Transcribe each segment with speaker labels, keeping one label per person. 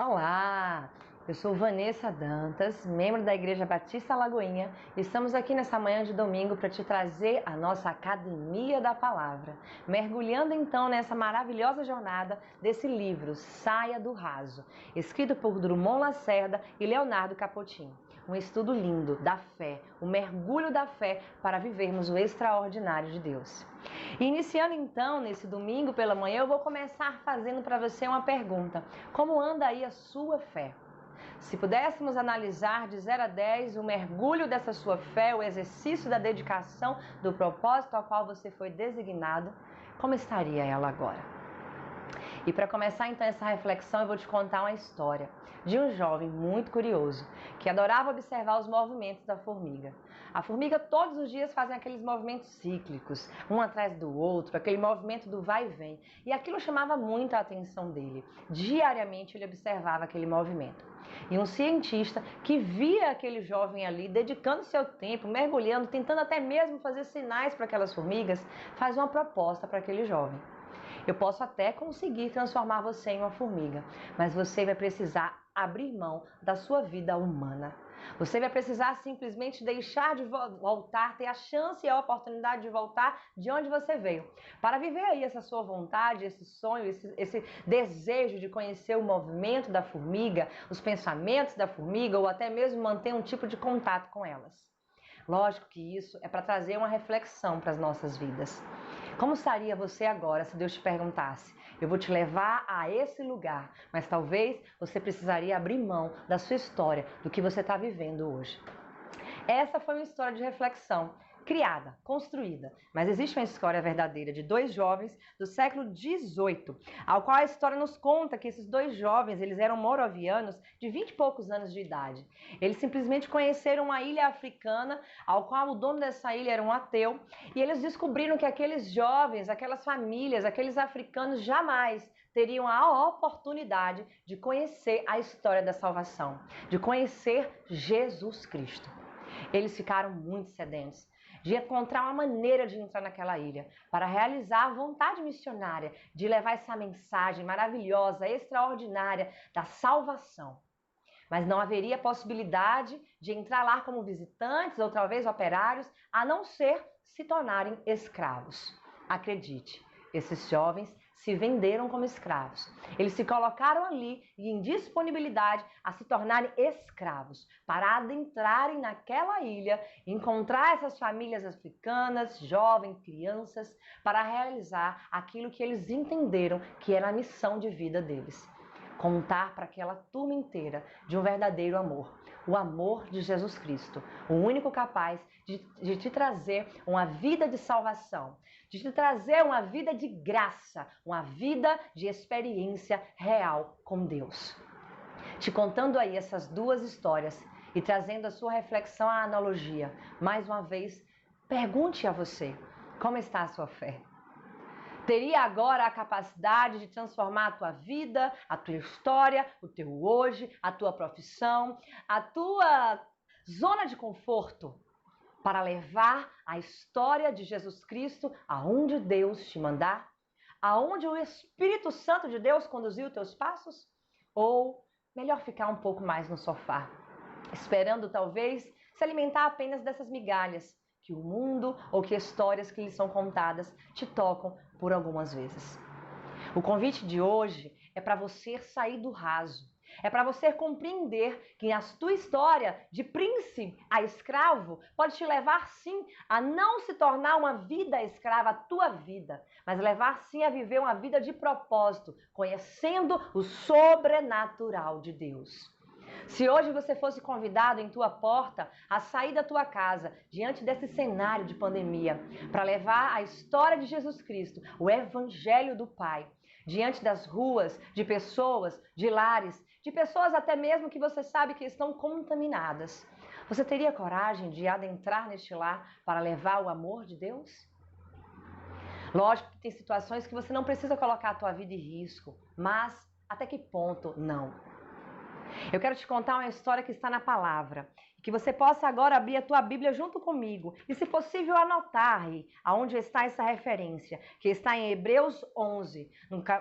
Speaker 1: Olá, eu sou Vanessa Dantas, membro da Igreja Batista Lagoinha, e estamos aqui nessa manhã de domingo para te trazer a nossa Academia da Palavra, mergulhando então nessa maravilhosa jornada desse livro, Saia do Raso, escrito por Drummond Lacerda e Leonardo Capotin. Um estudo lindo da fé, o mergulho da fé para vivermos o extraordinário de Deus. E iniciando então, nesse domingo pela manhã, eu vou começar fazendo para você uma pergunta. Como anda aí a sua fé? Se pudéssemos analisar de 0 a 10 o mergulho dessa sua fé, o exercício da dedicação do propósito ao qual você foi designado, como estaria ela agora? E para começar então essa reflexão, eu vou te contar uma história de um jovem muito curioso que adorava observar os movimentos da formiga. A formiga todos os dias fazem aqueles movimentos cíclicos, um atrás do outro, aquele movimento do vai e vem. E aquilo chamava muito a atenção dele. Diariamente ele observava aquele movimento. E um cientista que via aquele jovem ali dedicando seu tempo, mergulhando, tentando até mesmo fazer sinais para aquelas formigas, faz uma proposta para aquele jovem. Eu posso até conseguir transformar você em uma formiga, mas você vai precisar abrir mão da sua vida humana. Você vai precisar simplesmente deixar de voltar, ter a chance e a oportunidade de voltar de onde você veio, para viver aí essa sua vontade, esse sonho, esse desejo de conhecer o movimento da formiga, os pensamentos da formiga ou até mesmo manter um tipo de contato com elas. Lógico que isso é para trazer uma reflexão para as nossas vidas. Como estaria você agora se Deus te perguntasse: eu vou te levar a esse lugar, mas talvez você precisaria abrir mão da sua história, do que você está vivendo hoje? Essa foi uma história de reflexão, criada, construída, mas existe uma história verdadeira de dois jovens do século XVIII, ao qual a história nos conta que esses dois jovens, eles eram moravianos de 20 e poucos anos de idade. Eles simplesmente conheceram uma ilha africana, ao qual o dono dessa ilha era um ateu, e eles descobriram que aqueles jovens, aquelas famílias, aqueles africanos jamais teriam a oportunidade de conhecer a história da salvação, de conhecer Jesus Cristo. Eles ficaram muito sedentos de encontrar uma maneira de entrar naquela ilha para realizar a vontade missionária de levar essa mensagem maravilhosa, extraordinária da salvação. Mas não haveria possibilidade de entrar lá como visitantes ou talvez operários, a não ser se tornarem escravos. Acredite, esses jovens se venderam como escravos. Eles se colocaram ali em disponibilidade a se tornarem escravos, para adentrarem naquela ilha, encontrar essas famílias africanas, jovens, crianças, para realizar aquilo que eles entenderam que era a missão de vida deles. Contar para aquela turma inteira de um verdadeiro amor, o amor de Jesus Cristo, o único capaz de te trazer uma vida de salvação, de te trazer uma vida de graça, uma vida de experiência real com Deus. Te contando aí essas duas histórias e trazendo a sua reflexão à analogia, mais uma vez, pergunte a você, como está a sua fé? Teria agora a capacidade de transformar a tua vida, a tua história, o teu hoje, a tua profissão, a tua zona de conforto para levar a história de Jesus Cristo aonde Deus te mandar? Aonde o Espírito Santo de Deus conduziu os teus passos? Ou melhor ficar um pouco mais no sofá, esperando talvez se alimentar apenas dessas migalhas que o mundo ou que histórias que lhes são contadas te tocam por algumas vezes. O convite de hoje é para você sair do raso. É para você compreender que a tua história de príncipe a escravo pode te levar sim a não se tornar uma vida escrava, a tua vida, mas levar sim a viver uma vida de propósito, conhecendo o sobrenatural de Deus. Se hoje você fosse convidado em tua porta a sair da tua casa diante desse cenário de pandemia para levar a história de Jesus Cristo, o evangelho do Pai, diante das ruas, de pessoas, de lares, de pessoas até mesmo que você sabe que estão contaminadas, você teria coragem de adentrar neste lar para levar o amor de Deus? Lógico que tem situações que você não precisa colocar a tua vida em risco, mas até que ponto não? Eu quero te contar uma história que está na palavra, que você possa agora abrir a tua Bíblia junto comigo e, se possível, anotar aí aonde está essa referência, que está em Hebreus 11,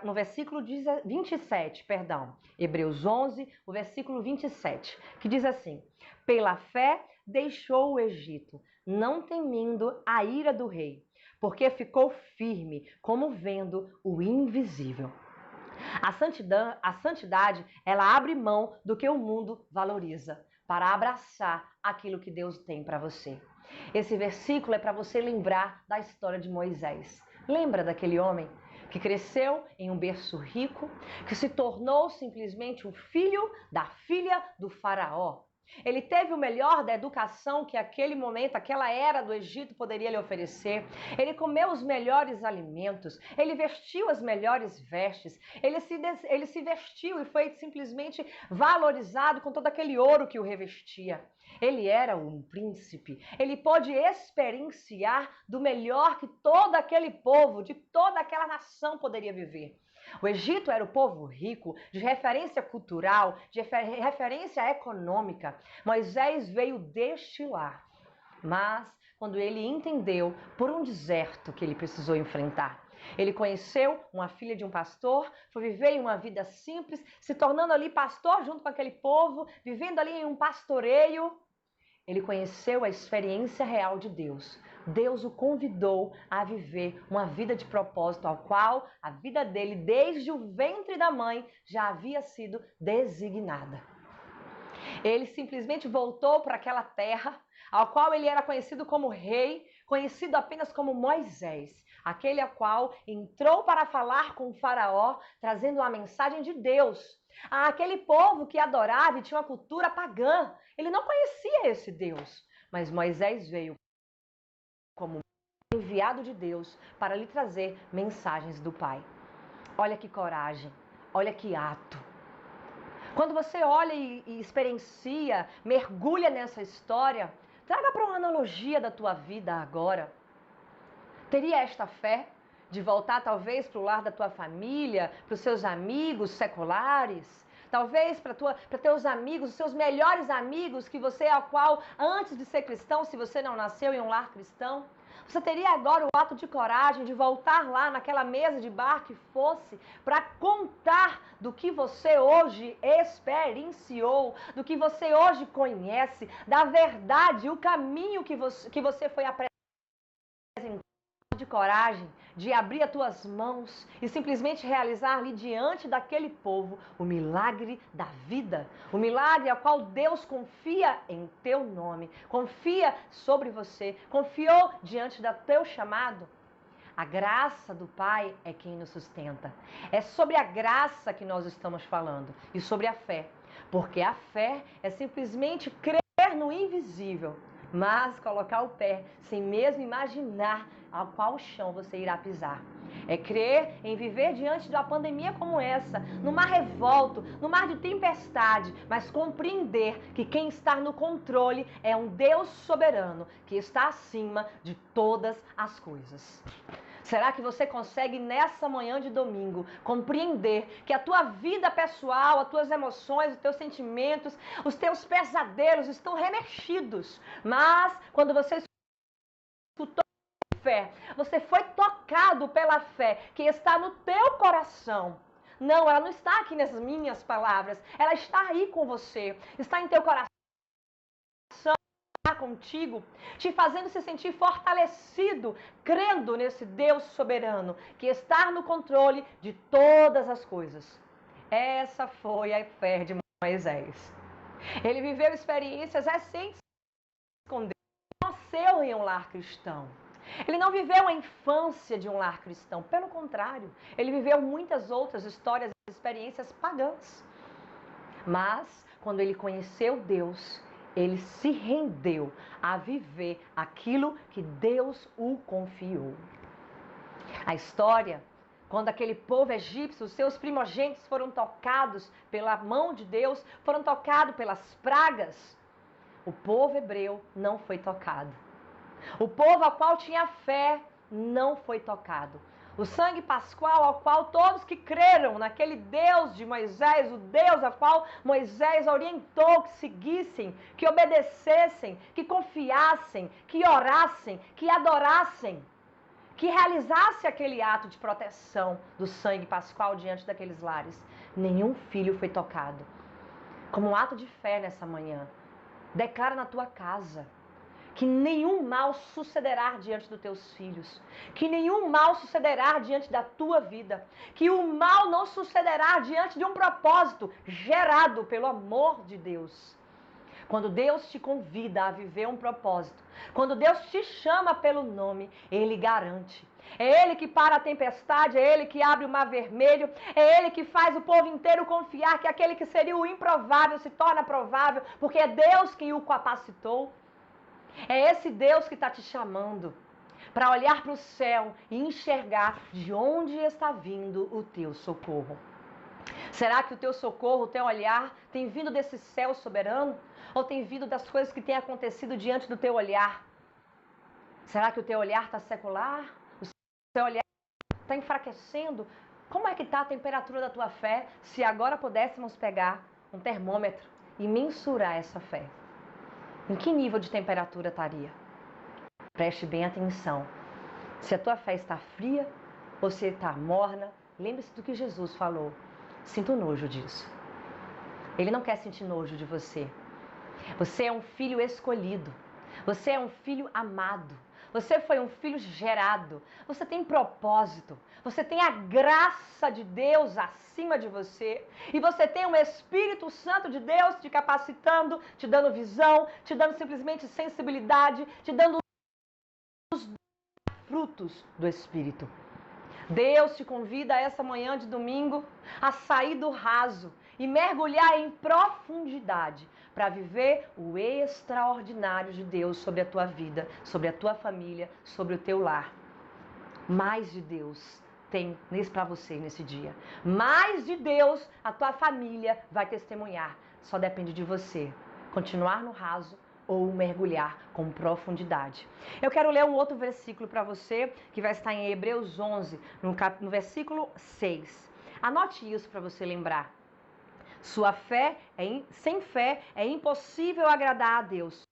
Speaker 1: no versículo 27, perdão. Hebreus 11, o versículo 27, que diz assim: pela fé deixou o Egito, não temendo a ira do rei, porque ficou firme, como vendo o invisível. A santidade, ela abre mão do que o mundo valoriza para abraçar aquilo que Deus tem para você. Esse versículo é para você lembrar da história de Moisés. Lembra daquele homem que cresceu em um berço rico, que se tornou simplesmente o filho da filha do faraó. Ele teve o melhor da educação que aquele momento, aquela era do Egito poderia lhe oferecer. Ele comeu os melhores alimentos, ele vestiu as melhores vestes, ele se vestiu e foi simplesmente valorizado com todo aquele ouro que o revestia. Ele era um príncipe, ele pôde experienciar do melhor que todo aquele povo, de toda aquela nação poderia viver. O Egito era o povo rico, de referência cultural, de referência econômica. Moisés veio deste lar, mas quando ele entendeu por um deserto que ele precisou enfrentar, ele conheceu uma filha de um pastor, foi viver em uma vida simples, se tornando ali pastor junto com aquele povo, vivendo ali em um pastoreio. Ele conheceu a experiência real de Deus. Deus o convidou a viver uma vida de propósito, ao qual a vida dele, desde o ventre da mãe, já havia sido designada. Ele simplesmente voltou para aquela terra, ao qual ele era conhecido como rei, conhecido apenas como Moisés, aquele ao qual entrou para falar com o faraó, trazendo a mensagem de Deus. Aquele povo que adorava e tinha uma cultura pagã, ele não conhecia esse Deus, mas Moisés veio como enviado de Deus para lhe trazer mensagens do Pai. Olha que coragem, olha que ato. Quando você olha e experiencia, mergulha nessa história, traga para uma analogia da tua vida agora. Teria esta fé de voltar talvez para o lar da tua família, para os seus amigos seculares? Talvez para teus amigos, os seus melhores amigos, que você é a qual, antes de ser cristão, se você não nasceu em um lar cristão, você teria agora o ato de coragem de voltar lá naquela mesa de bar que fosse para contar do que você hoje experienciou, do que você hoje conhece, da verdade, o caminho que você foi apresentado, de coragem de abrir as tuas mãos e simplesmente realizar ali diante daquele povo o milagre da vida, o milagre ao qual Deus confia em teu nome, confia sobre você, confiou diante do teu chamado. A graça do Pai é quem nos sustenta. É sobre a graça que nós estamos falando e sobre a fé, porque a fé é simplesmente crer no invisível, mas colocar o pé sem mesmo imaginar a qual chão você irá pisar. É crer em viver diante de uma pandemia como essa, no mar revolto, no mar de tempestade, mas compreender que quem está no controle é um Deus soberano, que está acima de todas as coisas. Será que você consegue nessa manhã de domingo compreender que a tua vida pessoal, as tuas emoções, os teus sentimentos, os teus pesadelos estão remexidos, mas quando você escutou fé, você foi tocado pela fé que está no teu coração. Não, ela não está aqui nas minhas palavras, ela está aí com você, está em teu coração, contigo, te fazendo se sentir fortalecido, crendo nesse Deus soberano que está no controle de todas as coisas. Essa foi a fé de Moisés. Ele viveu experiências recentes com Deus, nasceu em um lar cristão. Ele não viveu a infância de um lar cristão, pelo contrário, ele viveu muitas outras histórias e experiências pagãs. Mas, quando ele conheceu Deus, ele se rendeu a viver aquilo que Deus o confiou. A história, quando aquele povo egípcio, os seus primogênitos foram tocados pela mão de Deus, foram tocados pelas pragas, o povo hebreu não foi tocado. O povo ao qual tinha fé não foi tocado. O sangue pascual ao qual todos que creram naquele Deus de Moisés, o Deus a qual Moisés orientou que seguissem, que obedecessem, que confiassem, que orassem, que adorassem, que realizasse aquele ato de proteção do sangue pascual diante daqueles lares. Nenhum filho foi tocado. Como um ato de fé nessa manhã, declara na tua casa que nenhum mal sucederá diante dos teus filhos, que nenhum mal sucederá diante da tua vida, que o mal não sucederá diante de um propósito gerado pelo amor de Deus. Quando Deus te convida a viver um propósito, quando Deus te chama pelo nome, Ele garante. É Ele que para a tempestade, é Ele que abre o mar vermelho, é Ele que faz o povo inteiro confiar que aquele que seria o improvável se torna provável, porque é Deus quem o capacitou. É esse Deus que está te chamando para olhar para o céu e enxergar de onde está vindo o teu socorro. Será que o teu socorro, o teu olhar, tem vindo desse céu soberano? Ou tem vindo das coisas que têm acontecido diante do teu olhar? Será que o teu olhar está secular? O teu olhar está enfraquecendo? Como é que está a temperatura da tua fé? Se agora pudéssemos pegar um termômetro e mensurar essa fé, em que nível de temperatura estaria? Preste bem atenção. Se a tua fé está fria ou se está morna, lembre-se do que Jesus falou. Sinto nojo disso. Ele não quer sentir nojo de você. Você é um filho escolhido. Você é um filho amado. Você foi um filho gerado. Você tem propósito. Você tem a graça de Deus acima de você. E você tem um Espírito Santo de Deus te capacitando, te dando visão, te dando simplesmente sensibilidade, te dando os frutos do Espírito. Deus te convida a essa manhã de domingo a sair do raso e mergulhar em profundidade para viver o extraordinário de Deus sobre a tua vida, sobre a tua família, sobre o teu lar. Mais de Deus tem para você nesse dia. Mais de Deus a tua família vai testemunhar. Só depende de você continuar no raso ou mergulhar com profundidade. Eu quero ler um outro versículo para você, que vai estar em Hebreus 11, no versículo 6. Anote isso para você lembrar. Sem fé é impossível agradar a Deus.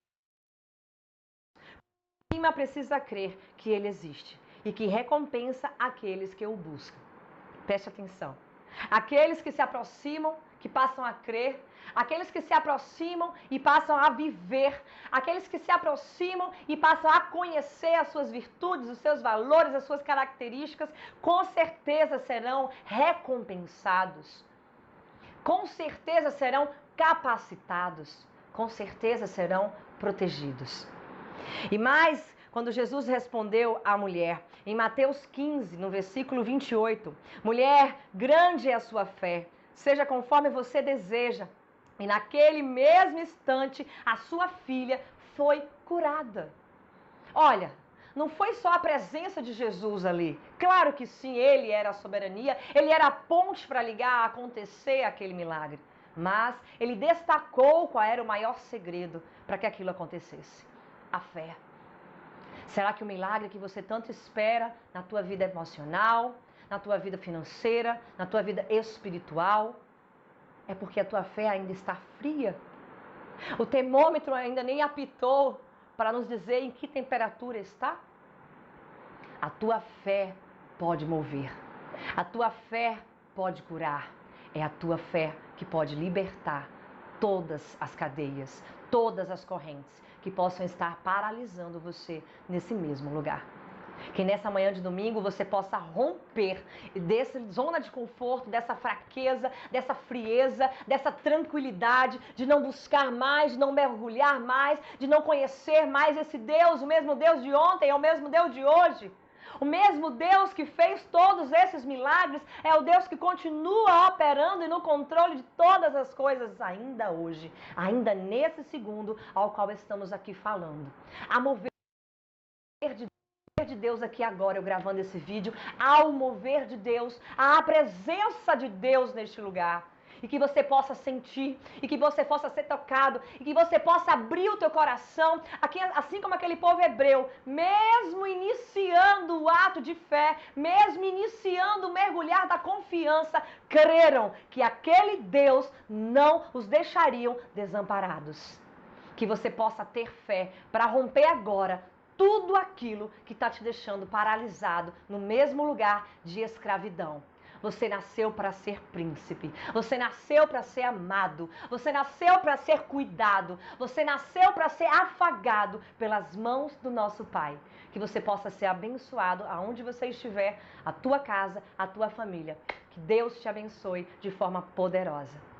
Speaker 1: Quem precisa crer que Ele existe e que recompensa aqueles que o buscam. Preste atenção. Aqueles que se aproximam, que passam a crer, aqueles que se aproximam e passam a viver, aqueles que se aproximam e passam a conhecer as suas virtudes, os seus valores, as suas características, com certeza serão recompensados, com certeza serão capacitados, com certeza serão protegidos. E mais, quando Jesus respondeu à mulher, em Mateus 15, no versículo 28, mulher, grande é a sua fé, seja conforme você deseja. E naquele mesmo instante, a sua filha foi curada. Olha, não foi só a presença de Jesus ali. Claro que sim, Ele era a soberania, Ele era a ponte para ligar a acontecer aquele milagre. Mas Ele destacou qual era o maior segredo para que aquilo acontecesse. A fé. Será que o milagre que você tanto espera na tua vida emocional, na tua vida financeira, na tua vida espiritual, é porque a tua fé ainda está fria? O termômetro ainda nem apitou para nos dizer em que temperatura está? A tua fé pode mover. A tua fé pode curar. É a tua fé que pode libertar todas as cadeias, todas as correntes que possam estar paralisando você nesse mesmo lugar. Que nessa manhã de domingo você possa romper dessa zona de conforto, dessa fraqueza, dessa frieza, dessa tranquilidade, de não buscar mais, de não mergulhar mais, de não conhecer mais esse Deus, o mesmo Deus de ontem, é o mesmo Deus de hoje. O mesmo Deus que fez todos esses milagres é o Deus que continua operando e no controle de todas as coisas ainda hoje, ainda nesse segundo ao qual estamos aqui falando. A mover de Deus aqui agora, eu gravando esse vídeo, ao mover de Deus, a presença de Deus neste lugar. e que você possa sentir, e que você possa ser tocado, e que você possa abrir o teu coração, assim como aquele povo hebreu, mesmo iniciando o ato de fé, mesmo iniciando o mergulhar da confiança, creram que aquele Deus não os deixariam desamparados. Que você possa ter fé para romper agora tudo aquilo que está te deixando paralisado no mesmo lugar de escravidão. Você nasceu para ser príncipe, você nasceu para ser amado, você nasceu para ser cuidado, você nasceu para ser afagado pelas mãos do nosso Pai. Que você possa ser abençoado aonde você estiver, a tua casa, a tua família. Que Deus te abençoe de forma poderosa.